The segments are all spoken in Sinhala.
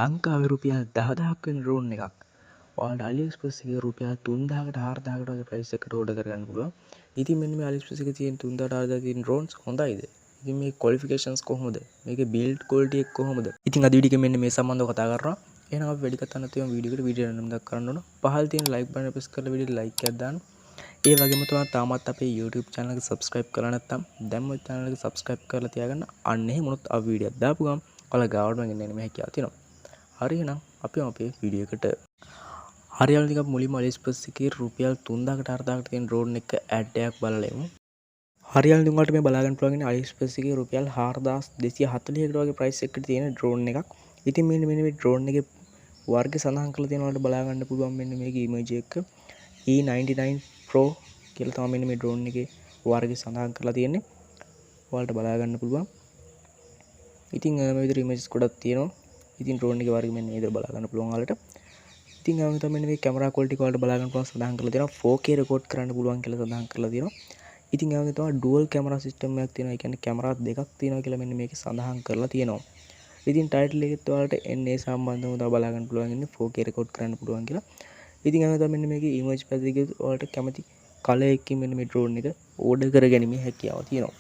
ලංකාවේ රුපියල් 10,000ක් වෙන ඩ්‍රෝන් එකක් ඔයාලට AliExpress එකේ රුපියල් 3,000කට 4,000කට වගේ ප්‍රයිස් එකකට ඕඩර් කරගන්න පුළුවන්. ඉතින් මෙන්න මේ AliExpress එකේ තියෙන 3,000ට 4,000 තියෙන ඩ්‍රෝන්ස් හොඳයිද? ඉතින් මේ ක්වොලිෆිකේෂන්ස් කොහොමද? මේකේ බිල්ඩ් ක්වොලිටි එක කොහොමද? ඉතින් අද වීඩියෝ එකේ මෙන්න මේ සම්බන්ධව කතා කරනවා. එහෙනම් අපි වැඩි කතා නැතුව වීඩියෝ එකට නම් දක්වන්න ඕන. පහළ තියෙන ලයික් බටන් ප්‍රෙස් කරලා වීඩියෝ ලයික් එකක් දාන්න. ඒ වගේම තමයි තාමත් අපේ YouTube channel එක subscribe කරලා නැත්නම් දැන්ම channel එක subscribe කරලා තියාගන්න. අන්න එහෙම මොනොත් අපි වීඩියෝක් දාපු ගමන් ඔයාලා ගාවටම ගෙන්න මේ හැකියාව තියෙනවා. හරි එහෙනම් අපි අපේ වීඩියෝ එකට හරියට ටිකක් මුලින්ම AliExpress එකේ රුපියල් 3,000කට 4,000කට තියෙන ඩ්‍රෝන් එක ඇඩ් එකක් බලලා එමු. හරියට උන්වලට මේ බලා ගන්න පුළුවන් AliExpress එකේ රුපියල් 4,240කට වගේ ප්‍රයිස් එකකට තියෙන ඩ්‍රෝන් එකක්. ඉතින් මෙන්න මේ ඩ්‍රෝන් එකේ වර්ගය සඳහන් කරලා තියෙන වලට බලා ගන්න පුළුවන් මෙන්න මේකේ ඉමේජ් එක E99 Pro කියලා තමයි මෙන්න මේ ඩ්‍රෝන් එකේ වර්ගය සඳහන් කරලා තියෙන්නේ. ඔයාලට බලා ගන්න පුළුවන්. ඉතින් මේ විදිහට ඉමේජස් ගොඩක් තියෙනවා. ඉතින් ඩ්‍රෝන් එකේ වර්ගය මෙන්න මේ විදිහට බලා ගන්න පුළුවන් ඔයාලට. ඉතින් මෙන්න මේ කැමරා ක්වොලිටි එක ඔයාලට බලා ගන්න පුළුවන් සඳහන් කරලා තියෙනවා 4K රෙකෝඩ් කරන්න පුළුවන් කියලා සඳහන් කරලා තියෙනවා. ඉතින් තමයි ඩුවල් කැමරා සිස්ටම් එකක් තියෙනවා. ඒ කියන්නේ කැමරා දෙකක් තියෙනවා කියලා මෙන්න මේකේ සඳහන් කරලා තියෙනවා. ඉතින් ටයිටල් එකෙත් ඔයාලට එන්නේ සම්බන්ධව තමයි බලා ගන්න පුළුවන් ඉන්නේ 4K රෙකෝඩ් කරන්න පුළුවන් කියලා. ඉතින් තමයි මෙන්න මේකේ ඉමේජ් පැත්තේ ඔයාලට කැමති කලර් එකකින් මෙන්න මේ ඩ්‍රෝන් එක ඕඩර් කරගැනීමේ හැකියාව තියෙනවා.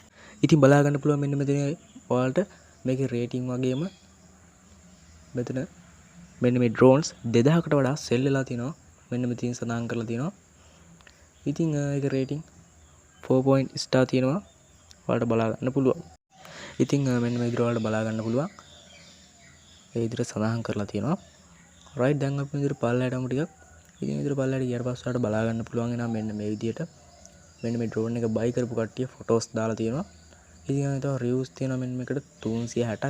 ඉතින් බලා ගන්න පුළුවන් මෙන්න මෙතන ඔයාලට මේකේ රේටින් වගේම මෙතන මෙන්න මේ ඩ්‍රෝන්ස් 2000කට වඩා සෙල් වෙලා තිනවා. මෙන්න මෙතන සඳහන් කරලා තියෙනවා. ඉතින් ඒක රේටින් 4 ස්ටාර් තියෙනවා. ඔයාලට බලා ගන්න පුළුවන්. ඉතින් මෙන්න මේ විදිහට ඔයාලට බලා ගන්න පුළුවන්. ඒ විදිහට සඳහන් කරලා තියෙනවා. රයිට් දැන් අපි විදිහට පල්ලයට යමු ටිකක්. ඉතින් මේ විදිහට පල්ලයට ගියාට පස්සේ ඔයාලට බලා ගන්න පුළුවන් එනවා මෙන්න මේ විදිහට. මෙන්න මේ ඩ්‍රෝන් එක බයි කරපු කට්ටිය ෆොටෝස් දාලා තියෙනවා. ඉතින් තව රිව්ස් තියෙනවා මෙන්න මේකට 360ක්.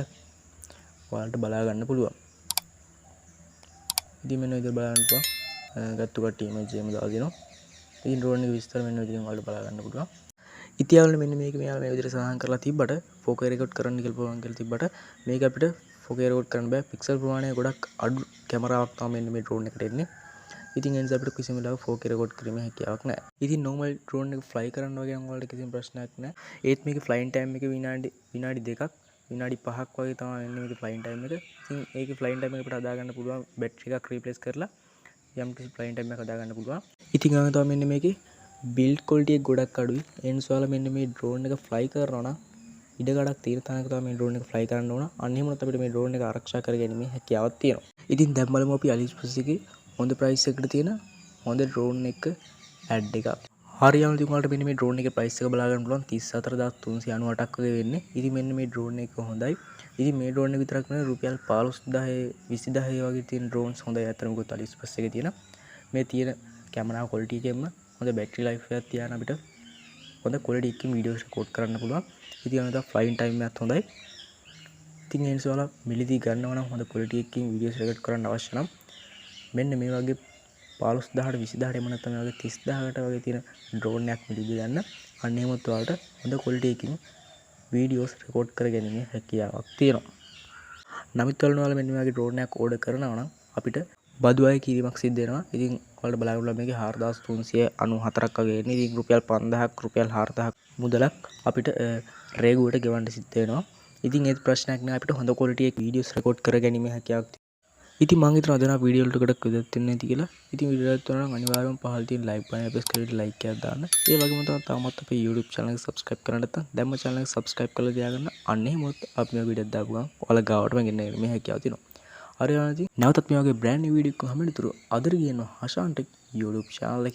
ඔයාලට බලා ගන්න පුළුවන්. ඉතින් මෙන්න විදිහට බලන්න පුළුවන්. ගත්තු කට්ටිය ඉමේජ් එකම දාලා දෙනවා. ඉතින් ඩ්‍රෝන් එක විස්තර මෙන්න විදිහට ඔයාලට බලා ගන්න පුළුවන්. ඉතින් යාළුවනේ මෙන්න මේක මෙයාලා මේ විදිහට සඳහන් කරලා තිබ්බට 4K රෙකෝඩ් කරන්න කියලා පුළුවන් කියලා තිබ්බට මේක අපිට 4K රෙකෝඩ් කරන්න බෑ. පික්සල් ප්‍රමාණය ගොඩක් අඩු කැමරාවක් තමයි මෙන්න මේ ඩ්‍රෝන් එකට එන්නේ. ඉතින් ඒ නිසා අපිට කිසිම වෙලාවක 4K රෙකෝඩ් කිරීමේ හැකියාවක් නැහැ. ඉතින් normal ඩ්‍රෝන් එක ෆ්ලයි කරන්න වගේ නම් වලට කිසිම ප්‍රශ්නයක් නැහැ. ඒත් මේකේ ෆ්ලයින් ටයිම් එක විනාඩි 2ක් විනාඩි 5ක් වගේ තමයි එන්නේ මේකේ ෆ්ලයින් ටයිම් එක. ඉතින් ඒකේ ෆ්ලයින් ටයිම් එක අපිට හදා ගන්න පුළුවන් බැටරි එකක් රීප්ලේස් කරලා යම් කිසි ෆ්ලයින් ටයිම් එකක් හදා ගන්න පුළුවන්. ඉතින් තමයි මෙන්න මේකේ බිල්ඩ් ක්වොලිටි එක ගොඩක් අඩුයි. ඒ නිසා ඔයාලා මෙන්න මේ ඩ්‍රෝන් එක ෆ්ලයි කරනවා නම් ඉඩ ගඩක් තියෙන තැනක තමයි මේ ඩ්‍රෝන් එක ෆ්ලයි කරන්න ඕන. අන්න එහෙම නැත්නම් අපිට මේ ඩ්‍රෝන් එක ආරක්ෂා කරගැනීමේ හැකියාවක් තියෙනවා. ඉතින් දැන් බලමු අපි AliExpress එකේ හොඳ ප්‍රයිස් එකකට තියෙන හොඳ ඩ්‍රෝන් එක ඇඩ් එකක්. හරියම ඉතින් ඔයාලට මෙන්න මේ ඩ්‍රෝන් එකේ ප්‍රයිස් එක බලා ගන්න පුළුවන් 34398ක් වගේ වෙන්නේ. ඉතින් මෙන්න මේ ඩ්‍රෝන් එක හොඳයි. ඉතින් මේ ඩ්‍රෝන් එක විතරක් නෙවෙයි රුපියල් 15000 20000 වගේ තියෙන ඩ්‍රෝන්ස් හොඳයි අතරම ගොත AliExpress එකේ තියෙන. මේ තියෙන කැමරා ක්වොලිටි එකෙන්ම හොඳ බැටරි ලයිෆ් එකක් තියාන අපිට හොඳ ක්වොලිටි එකකින් වීඩියෝස් රෙකෝඩ් කරන්න පුළුවන්. ඉතින් අනද ෆ්ලයින් ටයිම් එකත් හොඳයි. ඉතින් ඒ නිසා ඔයාලා මිලදී ගන්නවා නම් හොඳ ක්වොලිටි එකකින් වීඩියෝස් රෙකෝඩ් කරන්න අවශ්‍ය නම් මෙන්න මේ වගේ 15000ට 20000ට එම නැත්නම් මේ වගේ 30000කට වගේ තියෙන ඩ්‍රෝන් එකක් මිලදී ගන්න. අන්න එහෙමත් ඔයාලට හොඳ ක්වොලිටි එකකින් වීඩියෝස් රෙකෝඩ් කරගැනීමේ හැකියාවක් තියෙනවා. නමුත් ඔයාලා මෙන්න මේ වගේ ඩ්‍රෝන් එකක් ඕඩර් කරනවා නම් අපිට බදු අය කිරීමක් සිද්ධ වෙනවා. ඉතින් ඔයාලට බලන්න පුළුවන් මේකේ 4394ක් වගේ එන්නේ. ඉතින් රුපියල් 5000ක් රුපියල් 4000ක් මුදලක් අපිට රේගුවට ගෙවන්න සිද්ධ වෙනවා. ඉතින් ඒත් ප්‍රශ්නයක් නෑ අපිට හොඳ ක්වොලිටි එකේ වීඩියෝස් රෙකෝඩ් කරගැනීමේ හැකියාවක් තියෙනවා. ඉතින් මම හිතනවා අද නා වීඩියෝ වලට ගොඩක් වැදගත් වෙන්නේ නැති කියලා. ඉතින් වීඩියෝ එකක් තුනනම් අනිවාර්යයෙන්ම පහළ තියෙන ලයික් බටන් ප්‍රෙස් කරලා ලයික් එකක් දාන්න. ඒ වගේම තමයි තාමත් අපේ YouTube channel එක subscribe කරන්න නැත්නම් දැන්ම channel එක subscribe කරලා තියාගන්න. අන්න එහෙමොත් අපි මේ වීඩියෝ දාපු ගමන් ඔයාලා ගාවටම ගෙන්න මේ හැකියාව තියෙනවා. හරි නැවතත් මේ වගේ බ්‍රෑන්ඩ් නිව් වීඩියෝ එකක් හම්බෙන්න තුරු අදට කියනවා හෂාන්ට YouTube channel එක